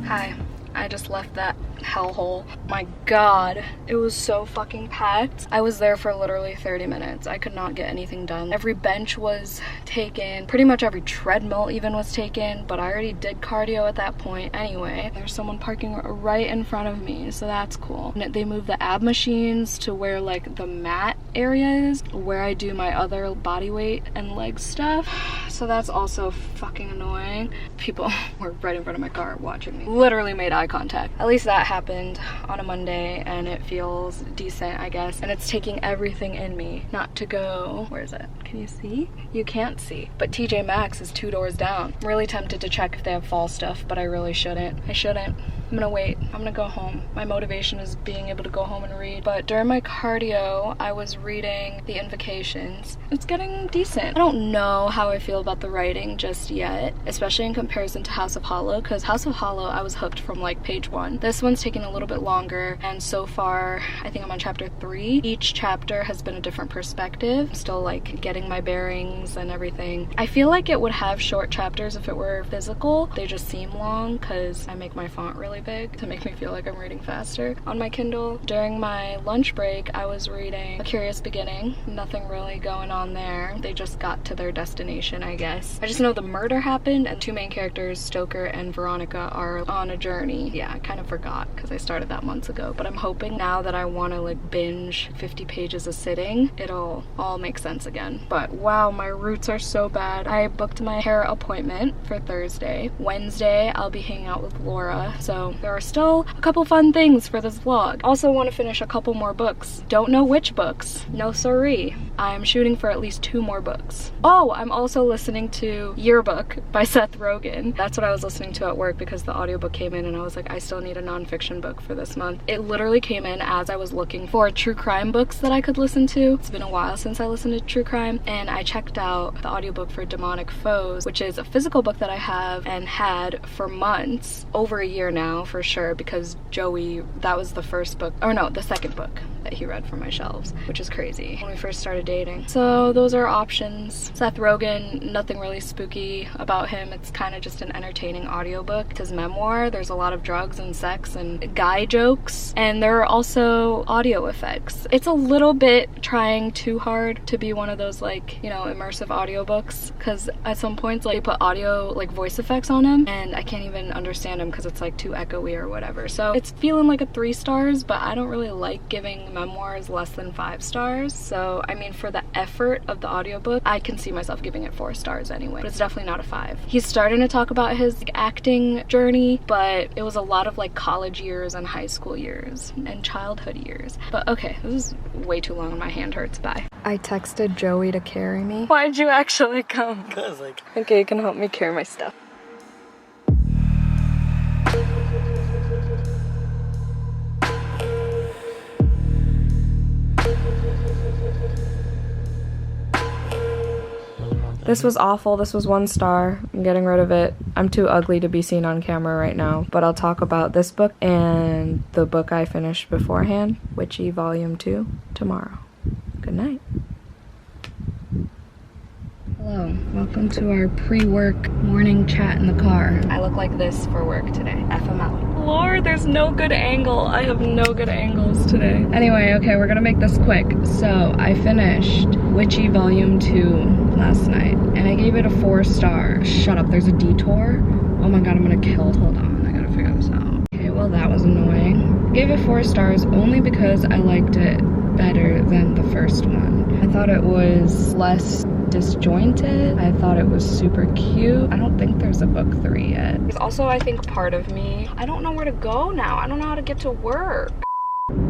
A: Hi, I just left that hellhole. My god, it was so fucking packed. I was there for literally 30 minutes. I could not get anything done. Every bench was taken, pretty much every treadmill even was taken, but I already did cardio at that point anyway. There's someone parking right in front of me, so that's cool. And they moved the ab machines to where like the mat area is, where I do my other body weight and leg stuff. So that's also fucking annoying. People were right in front of my car watching me. Literally made eye contact. At least that happened on a Monday and it feels decent, I guess. And it's taking everything in me not to go. Where is it? Can you see? You can't see. But TJ Maxx is 2 doors down. I'm really tempted to check if they have fall stuff, but I really shouldn't. I shouldn't. I'm gonna wait. I'm gonna go home. My motivation is being able to go home and read. But during my cardio, I was reading The Invocations. It's getting decent. I don't know how I feel about the writing just yet, especially in comparison to House of Hollow, because House of Hollow, I was hooked from like page 1. This one's taking a little bit longer, and so far, I think I'm on chapter 3. Each chapter has been a different perspective. I'm still like getting my bearings and everything. I feel like it would have short chapters if it were physical. They just seem long because I make my font really big to make me feel like I'm reading faster on my Kindle. During my lunch break, I was reading A Curious Beginning. Nothing really going on there. They just got to their destination, I guess. I just know the murder happened and 2 main characters, Stoker and Veronica, are on a journey. Yeah, I kind of forgot because I started that months ago, but I'm hoping now that I want to like binge 50 pages a sitting, it'll all make sense again. But wow, my roots are so bad. I booked my hair appointment for Thursday. Wednesday, I'll be hanging out with Laura, so there are still a couple fun things for this vlog. Also want to finish a couple more books. Don't know which books. No sorry. I'm shooting for at least 2 more books. Oh, I'm also listening to Yearbook by Seth Rogen. That's what I was listening to at work because the audiobook came in and I was like, I still need a nonfiction book for this month. It literally came in as I was looking for true crime books that I could listen to. It's been a while since I listened to true crime, and I checked out the audiobook for Demonic Foes, which is a physical book that I have and had for months, over a year now for sure, because Joey, that was the first book, or no, the second book that he read from my shelves, which is crazy, when we first started dating. So those are options. Seth Rogen, nothing really spooky about him. It's kind of just an entertaining audiobook. It's his memoir. There's a lot of drugs and sex and guy jokes, and there are also audio effects. It's a little bit trying too hard to be one of those like, you know, immersive audiobooks, because at some points like they put audio like voice effects on him and I can't even understand them because it's like too echoey or whatever. So it's feeling like a 3 stars, but I don't really like giving memoirs less than 5 stars. So I mean, for the effort of the audiobook, I can see myself giving it 4 stars anyway, but it's definitely not a 5. He's starting to talk about his like, acting journey, but it was a lot of like college years and high school years and childhood years. But okay, this is way too long and my hand hurts. Bye. I texted Joey to carry me. Why'd you actually come?
B: Because like,
A: okay, you can help me carry my stuff. This was awful. This was 1 star. I'm getting rid of it. I'm too ugly to be seen on camera right now, but I'll talk about this book and the book I finished beforehand, Witchy Volume 2, tomorrow. Good night. Hello, welcome to our pre-work morning chat in the car. I look like this for work today. FML. Lord, there's no good angle. I have no good angles today. Anyway, okay, we're gonna make this quick. So I finished Witchy Volume 2 last night, and I gave it a 4 star. Shut up, there's a detour. Oh my god, I'm gonna kill. Hold on, I gotta figure this out. Okay, well that was annoying. I gave it 4 stars only because I liked it better than the first one. I thought it was less disjointed. I thought it was super cute. I don't think there's a book 3 yet. There's also, I think, part of me, I don't know where to go now. I don't know how to get to work.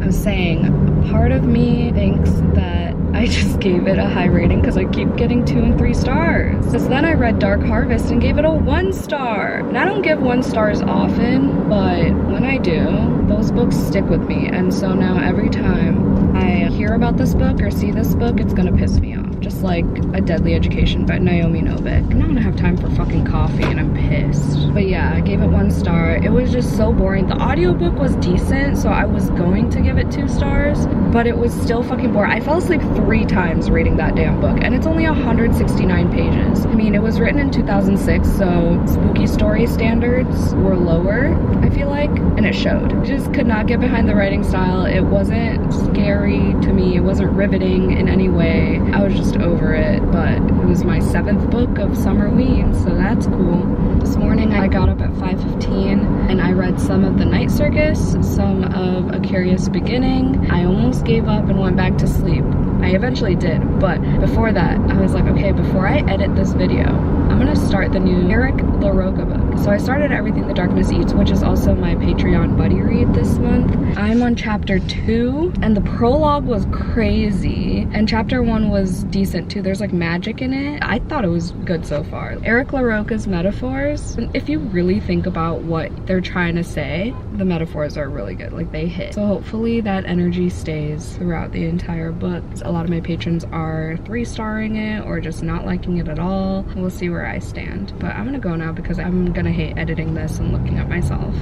A: I was saying, part of me thinks that I just gave it a high rating because I keep getting 2 and 3 stars. Because then I read Dark Harvest and gave it a 1 star. And I don't give 1 stars often, but when I do, those books stick with me. And so now every time I hear about this book or see this book, it's gonna piss me off. Just like A Deadly Education by Naomi Novik. I'm not gonna have time for fucking coffee and I'm pissed. But yeah, I gave it 1 star. It was just so boring. The audiobook was decent, so I was going to give it 2 stars, but it was still fucking boring. I fell asleep 3 times reading that damn book, and it's only 169 pages. I mean, it was written in 2006, so spooky story standards were lower, I feel like, and it showed. I just could not get behind the writing style. It wasn't scary to me. It wasn't riveting in any way. I was just over it, but it was my 7th book of summerween, so that's cool. This morning I got up at 5:15 and I read some of The Night Circus, some of A Curious Beginning. I almost gave up and went back to sleep. I eventually did, but before that I was like, okay, before I edit this video, I'm gonna start the new Eric LaRocca book. So I started Everything the Darkness Eats, which is also my Patreon buddy read this month. I'm on chapter 2 and the prologue was crazy and chapter 1 was decent too. There's like magic in it. I thought it was good so far. Eric LaRocca's metaphors, if you really think about what they're trying to say, the metaphors are really good, like they hit. So hopefully that energy stays throughout the entire book. A lot of my patrons are 3-starring it or just not liking it at all. We'll see where I stand, but I'm gonna go now because I'm gonna hate editing this and looking at myself.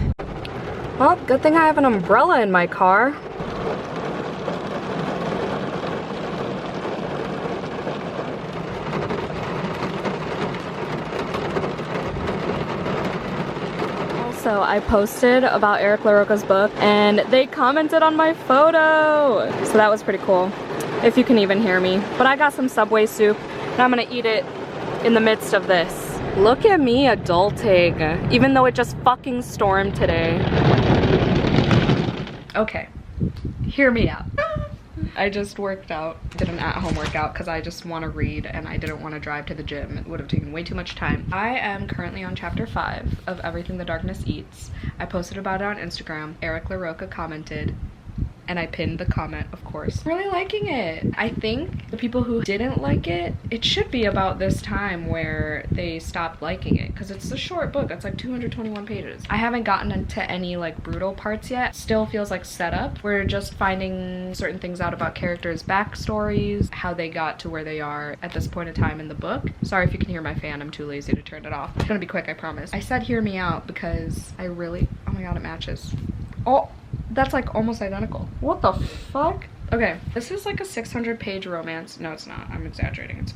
A: Well, good thing I have an umbrella in my car. Also, I posted about Eric LaRocca's book and they commented on my photo. So that was pretty cool, if you can even hear me. But I got some Subway soup and I'm gonna eat it in the midst of this. Look at me adulting, even though it just fucking stormed today. Okay, hear me out. I just worked out, did an at-home workout because I just want to read and I didn't want to drive to the gym. It would have taken way too much time. I am currently on chapter 5 of Everything the Darkness Eats. I posted about it on Instagram. Eric LaRocca commented and I pinned the comment, of course. Really liking it. I think the people who didn't like it, it should be about this time where they stopped liking it because it's a short book. It's like 221 pages. I haven't gotten into any like brutal parts yet. Still feels like setup. We're just finding certain things out about characters' backstories, how they got to where they are at this point in time in the book. Sorry if you can hear my fan, I'm too lazy to turn it off. It's gonna be quick, I promise. I said hear me out because I really, oh my god, it matches. Oh, that's like almost identical. What the fuck? Okay, this is like a 600-page romance. No, it's not. I'm exaggerating. It's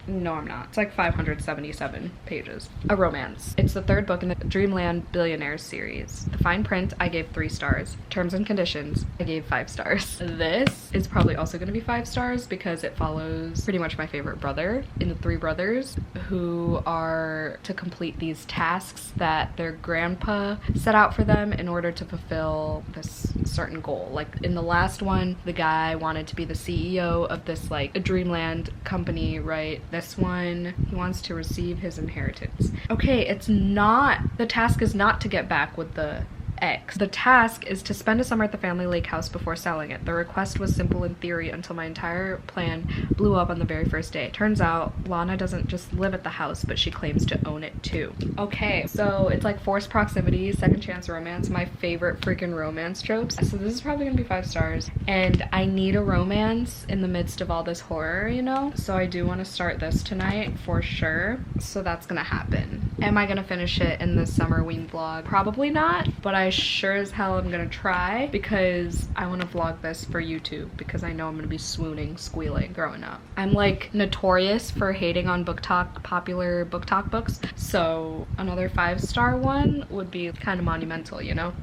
A: no, I'm not. It's like 577 pages. A romance. It's the 3rd book in the Dreamland Billionaires series. The fine print, I gave 3 stars. Terms and conditions, I gave 5 stars. This is probably also going to be 5 stars because it follows pretty much my favorite brother in the 3 brothers who are to complete these tasks that their grandpa set out for them in order to fulfill this certain goal. Like in the last one, the guy wanted to be the CEO of this like a Dreamland company, right? This one, he wants to receive his inheritance. Okay, it's not, the task is not to get back with the X. The task is to spend a summer at the family lake house before selling it. The request was simple in theory until my entire plan blew up on the very first day. Turns out Lana doesn't just live at the house, but she claims to own it too. Okay, so it's like forced proximity, second chance romance, my favorite freaking romance tropes. So this is probably gonna be 5 stars. And I need a romance in the midst of all this horror, you know? So I do want to start this tonight for sure. So that's gonna happen. Am I gonna finish it in the summerween vlog? Probably not, but I sure as hell am gonna try because I want to vlog this for YouTube because I know I'm gonna be swooning, squealing, throwing up. I'm like notorious for hating on popular book talk books, so another 5-star one would be kind of monumental, you know?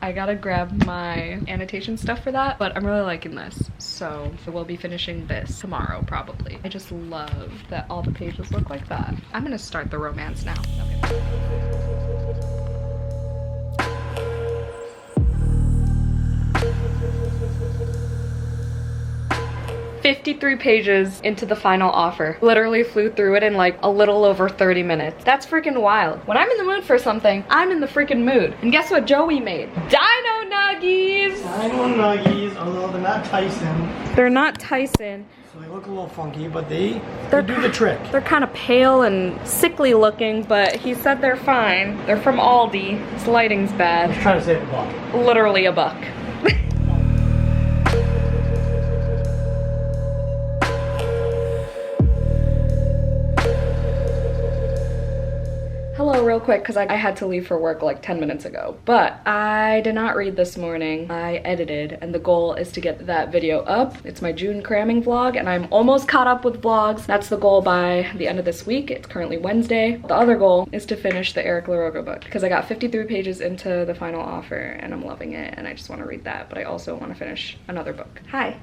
A: I gotta grab my annotation stuff for that, but I'm really liking this, so we'll be finishing this tomorrow probably. I just love that all the pages look like that. I'm gonna start the romance now. Okay. 53 pages into the final offer. Literally flew through it in like a little over 30 minutes. That's freaking wild. When I'm in the mood for something, I'm in the freaking mood. And guess what Joey made? Dino Nuggies!
B: Dino Nuggies, although they're not Tyson.
A: They're not Tyson.
B: So they look a little funky, but they do the trick.
A: They're kind of pale and sickly looking, but he said they're fine. They're from Aldi. His lighting's bad.
B: I was trying to save a buck.
A: Literally a buck. Hello, real quick, because I had to leave for work like 10 minutes ago. But I did not read this morning. I edited, and the goal is to get that video up. It's my June cramming vlog, and I'm almost caught up with vlogs. That's the goal by the end of this week. It's currently Wednesday. The other goal is to finish the Eric LaRocca book, because I got 53 pages into the final offer, and I'm loving it, and I just want to read that, but I also want to finish another book. Hi.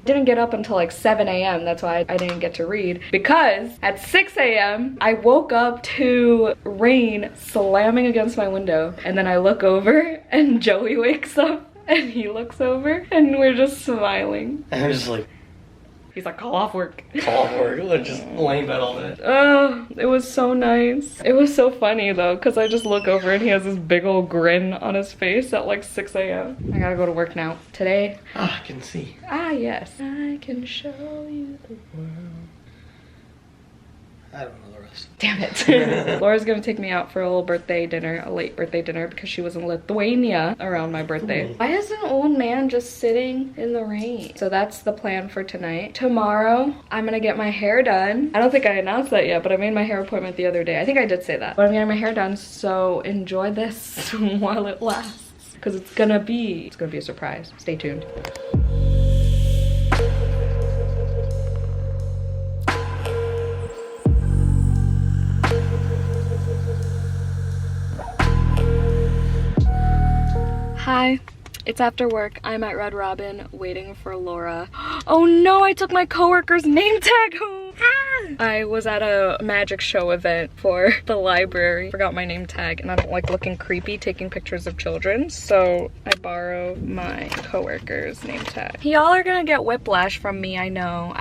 A: Didn't get up until like 7 a.m. That's why I didn't get to read, because at 6 a.m. I woke up to rain slamming against my window, and then I look over and Joey wakes up and he looks over and we're just smiling.
B: And I'm just like,
A: he's like, call off work.
B: Call off work. We're just laying in bed all day.
A: Oh, it was so nice. It was so funny though, because I just look over and he has this big old grin on his face at like 6 a.m. I gotta go to work now. Today.
B: Ah, I can see.
A: Ah, yes. I can show you the world.
B: I don't know the rest.
A: Damn it. Laura's gonna take me out for a little birthday dinner, a late birthday dinner, because she was in Lithuania around my birthday. Why is an old man just sitting in the rain? So that's the plan for tonight. Tomorrow, I'm gonna get my hair done. I don't think I announced that yet, but I made my hair appointment the other day. I think I did say that. But I'm getting my hair done, so enjoy this while it lasts, because it's gonna be a surprise. Stay tuned. Hi, it's after work. I'm at Red Robin waiting for Laura. Oh no, I took my coworker's name tag home. I was at a magic show event for the library. Forgot my name tag, and I don't like looking creepy taking pictures of children, so I borrow my coworker's name tag. Y'all are gonna get whiplash from me, I know.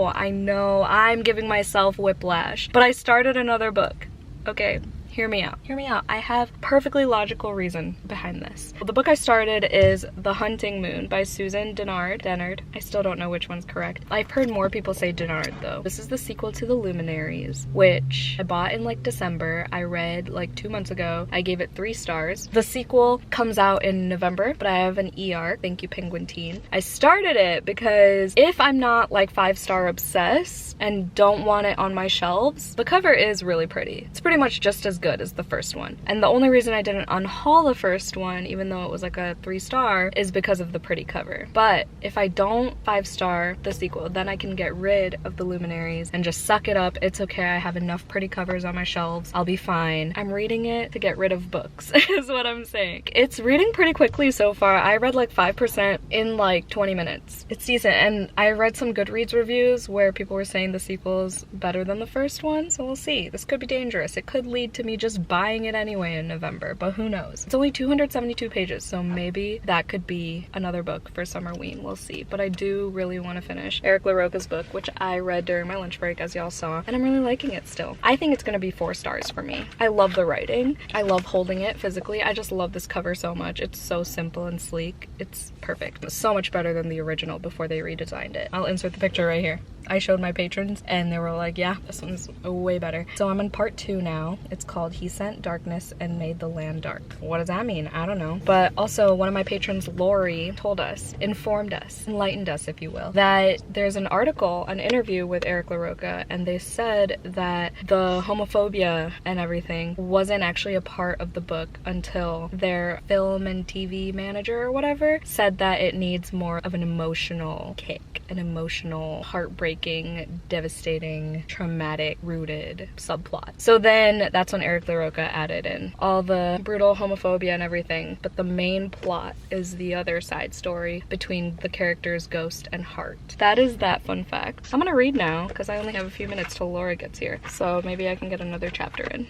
A: I'm giving myself whiplash. But I started another book, okay? Hear me out. Hear me out. I have perfectly logical reason behind this. The book I started is The Hunting Moon by Susan Dennard. I still don't know which one's correct. I've heard more people say Dennard though. This is the sequel to The Luminaries, which I bought in like December. I read like 2 months ago. I gave it 3 stars. The sequel comes out in November, but I have an e-arc. Thank you, Penguin Teen. I started it because if I'm not like 5-star obsessed and don't want it on my shelves, the cover is really pretty. It's pretty much just as good as the first one. And the only reason I didn't unhaul the first one, even though it was like a 3-star, is because of the pretty cover. But if I don't 5-star the sequel, then I can get rid of the Luminaries and just suck it up. It's okay, I have enough pretty covers on my shelves. I'll be fine. I'm reading it to get rid of books, is what I'm saying. It's reading pretty quickly so far. I read like 5% in like 20 minutes. It's decent, and I read some Goodreads reviews where people were saying the sequel's better than the first one, so we'll see. This could be dangerous. It could lead to me just buying it anyway in November, but who knows. It's only 272 pages, so maybe that could be another book for Summerween. We'll see. But I do really want to finish Eric LaRocca's book, which I read during my lunch break, as y'all saw, and I'm really liking it still. I think it's gonna be 4 stars for me. I love the writing. I love holding it physically. I just love this cover so much. It's so simple and sleek. It's perfect. It's so much better than the original before they redesigned it. I'll insert the picture right here. I showed my patrons and they were like, yeah, this one's way better. So I'm on part 2 now. It's called He Sent Darkness and Made the Land Dark. What does that mean? I don't know. But also one of my patrons, Lori, told us, informed us, enlightened us, if you will, that there's an article, an interview with Eric LaRocca, and they said that the homophobia and everything wasn't actually a part of the book until their film and TV manager or whatever said that it needs more of an emotional kick, an emotional, heartbreaking, devastating, traumatic, rooted subplot. So then that's when Eric LaRocca added in all the brutal homophobia and everything, but the main plot is the other side story between the characters Ghost and Heart. That is that fun fact. I'm gonna read now because I only have a few minutes till Laura gets here, so maybe I can get another chapter in.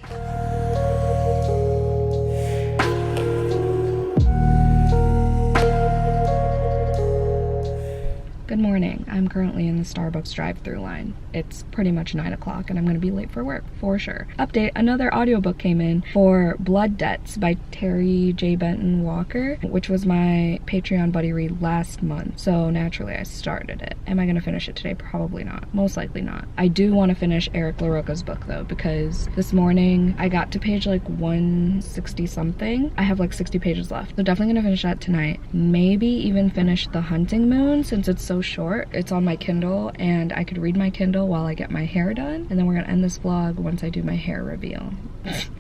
A: Good morning. I'm currently in the Starbucks drive-through line. It's pretty much 9 o'clock and I'm gonna be late for work, for sure. Update, another audiobook came in for Blood Debts by Terry J. Benton Walker, which was my Patreon buddy read last month. So naturally I started it. Am I gonna finish it today? Probably not. Most likely not. I do wanna finish Eric LaRocca's book though, because this morning I got to page like 160 something. I have like 60 pages left. So definitely gonna finish that tonight. Maybe even finish The Hunting Moon since it's so short. It's on my Kindle and I could read my Kindle while I get my hair done, and then we're gonna end this vlog once I do my hair reveal.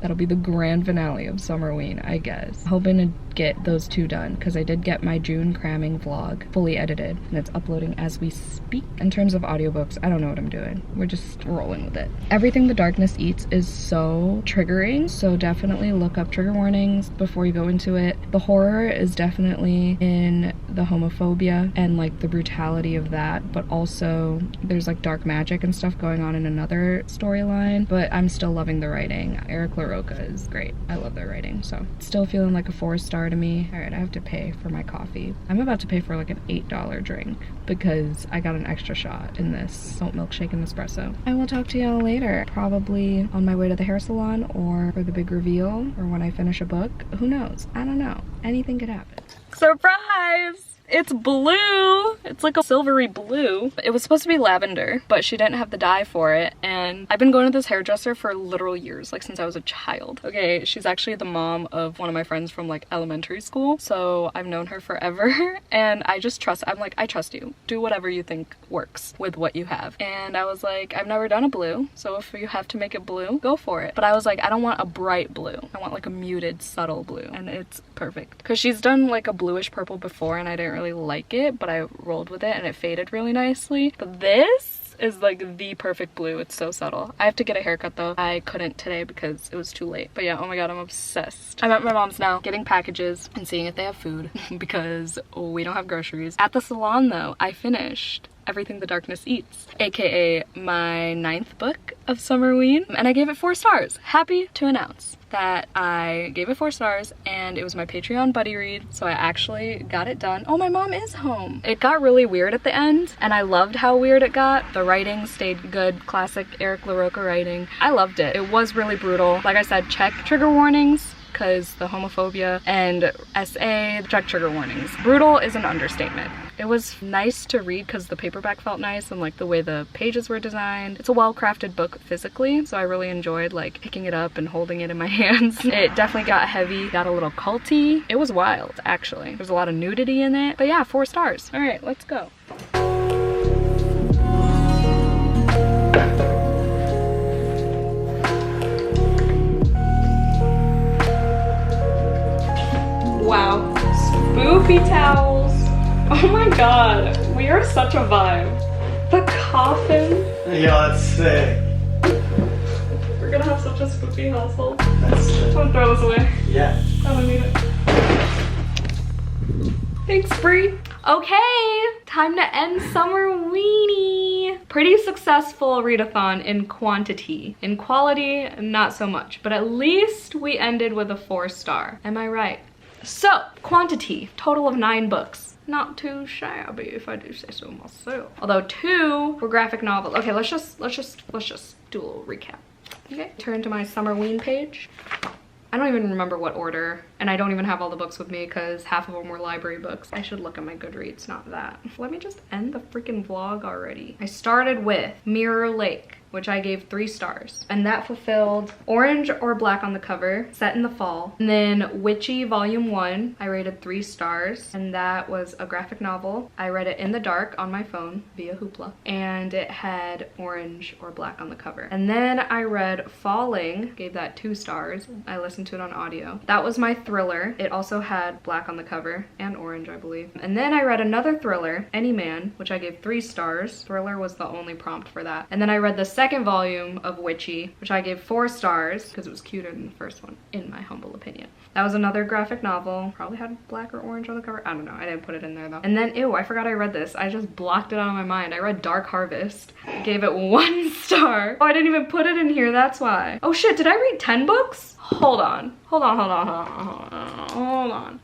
A: That'll be the grand finale of Summerween, I guess. Hoping to get those 2 done because I did get my June cramming vlog fully edited and it's uploading as we speak. In terms of audiobooks, I don't know what I'm doing. We're just rolling with it. Everything the Darkness Eats is so triggering, so definitely look up trigger warnings before you go into it. The horror is definitely in the homophobia and like the brutality of that, but also there's like dark magic and stuff going on in another storyline, but I'm still loving the writing. Eric LaRocca is great. I love their writing, so still feeling like a 4-star to me. All right, I have to pay for my coffee. I'm about to pay for like an $8 drink because I got an extra shot in this oat milkshake and espresso. I will talk to y'all later, probably on my way to the hair salon or for the big reveal or when I finish a book. Who knows? I don't know. Anything could happen. Surprise! It's blue. It's like a silvery blue. It was supposed to be lavender, but she didn't have the dye for it. And I've been going to this hairdresser for literal years, like since I was a child. Okay, she's actually the mom of one of my friends from like elementary school. So I've known her forever and I just trust, I'm like, I trust you. Do whatever you think works with what you have. And I was like, I've never done a blue. So if you have to make it blue, go for it. But I was like, I don't want a bright blue. I want like a muted, subtle blue. And it's perfect. Cause she's done like a bluish purple before and I didn't really like it, but I rolled with it and it faded really nicely. But this is like the perfect blue. It's so subtle. I have to get a haircut though. I couldn't today because it was too late. But yeah, oh my god, I'm obsessed. I'm at my mom's now getting packages and seeing if they have food because we don't have groceries. At the salon though, I finished Everything the Darkness Eats, aka my 9th book of Summerween, and I gave it 4 stars. Happy to announce that I gave it 4 stars and it was my Patreon buddy read, so I actually got it done. Oh, my mom is home. It got really weird at the end and I loved how weird it got. The writing stayed good, classic Eric LaRocca writing. I loved it. It was really brutal. Like I said, check trigger warnings because the homophobia and SA, check trigger warnings. Brutal is an understatement. It was nice to read because the paperback felt nice and like the way the pages were designed. It's a well-crafted book physically, so I really enjoyed like picking it up and holding it in my hands. It definitely got heavy, got a little culty. It was wild, actually. There's a lot of nudity in it, but yeah, 4 stars. All right, let's go. Wow, spoopy towels. Oh my god, we are such a vibe. The coffin.
B: Yo, that's sick.
A: We're gonna have such a spoopy household.
B: That's sick.
A: Don't throw this away.
B: Yeah.
A: I don't need it. Thanks, Brie. Okay, time to end Summerweenie. Pretty successful readathon in quantity. In quality, not so much, but at least we ended with a 4-star. Am I right? So, quantity, total of 9 books. Not too shabby if I do say so myself. Although 2 were graphic novels. Okay, let's just do a little recap. Okay, turn to my summerween page. I don't even remember what order, and I don't even have all the books with me because half of them were library books. I should look at my Goodreads, not that. Let me just end the freaking vlog already. I started with Mirror Lake, which I gave 3 stars. And that fulfilled orange or black on the cover, set in the fall. And then Witchy Volume 1, I rated 3 stars. And that was a graphic novel. I read it in the dark on my phone via Hoopla. And it had orange or black on the cover. And then I read Falling, gave that 2 stars. I listened to it on audio. That was my thriller. It also had black on the cover and orange, I believe. And then I read another thriller, Any Man, which I gave 3 stars. Thriller was the only prompt for that. And then I read the second volume of Witchy, which I gave 4 stars because it was cuter than the first one, in my humble opinion. That was another graphic novel. Probably had black or orange on the cover. I don't know. I didn't put it in there though. And then, ew, I forgot I read this. I just blocked it out of my mind. I read Dark Harvest. Gave it 1 star. Oh, I didn't even put it in here. That's why. Oh shit, did I read 10 books? Hold on.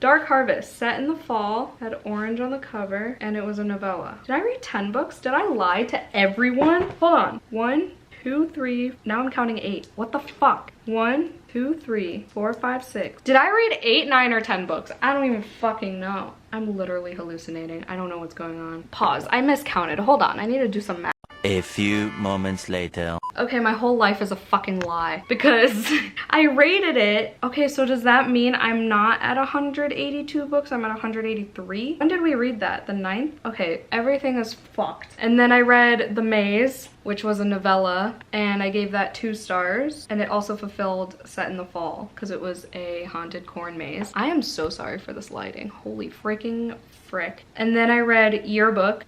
A: Dark Harvest, set in the fall, had orange on the cover, and it was a novella. Did I read 10 books? Did I lie to everyone? Hold on. 1, 2, 3, now I'm counting 8. What the fuck? 1, 2, 3, 4, 5, 6. Did I read 8, 9, or 10 books? I don't even fucking know. I'm literally hallucinating. I don't know what's going on. Pause. I miscounted. Hold on. I need to do some math.
C: A few moments later.
A: Okay, my whole life is a fucking lie because I rated it. Okay, so does that mean I'm not at 182 books? I'm at 183? When did we read that? The 9th? Okay, everything is fucked. And then I read The Maze, which was a novella, and I gave that 2 stars. And it also fulfilled Set in the Fall because it was a haunted corn maze. I am so sorry for this lighting. Holy freaking frick. And then I read Yearbook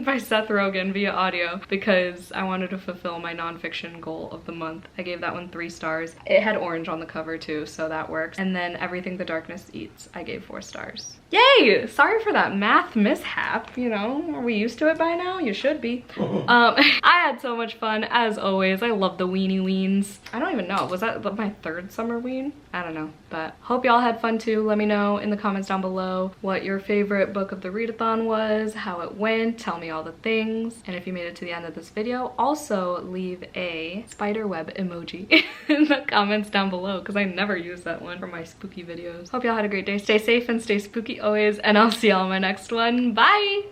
A: by Seth Rogen via audio because I wanted to fulfill my nonfiction goal of the month. I gave that one 3 stars. It had orange on the cover too, so that works. And then Everything the Darkness Eats, I gave 4 stars. Yay! Sorry for that math mishap, you know. Are we used to it by now? You should be. I had so much fun, as always. I love the weenie weens. I don't even know. Was that my 3rd summer ween? I don't know. But hope y'all had fun too. Let me know in the comments down below what your favorite book of the readathon was, how it went, tell me all the things. And if you made it to the end of this video, also leave a spider web emoji in the comments down below because I never use that one for my spooky videos. Hope y'all had a great day. Stay safe and stay spooky always, and I'll see y'all in my next one. Bye!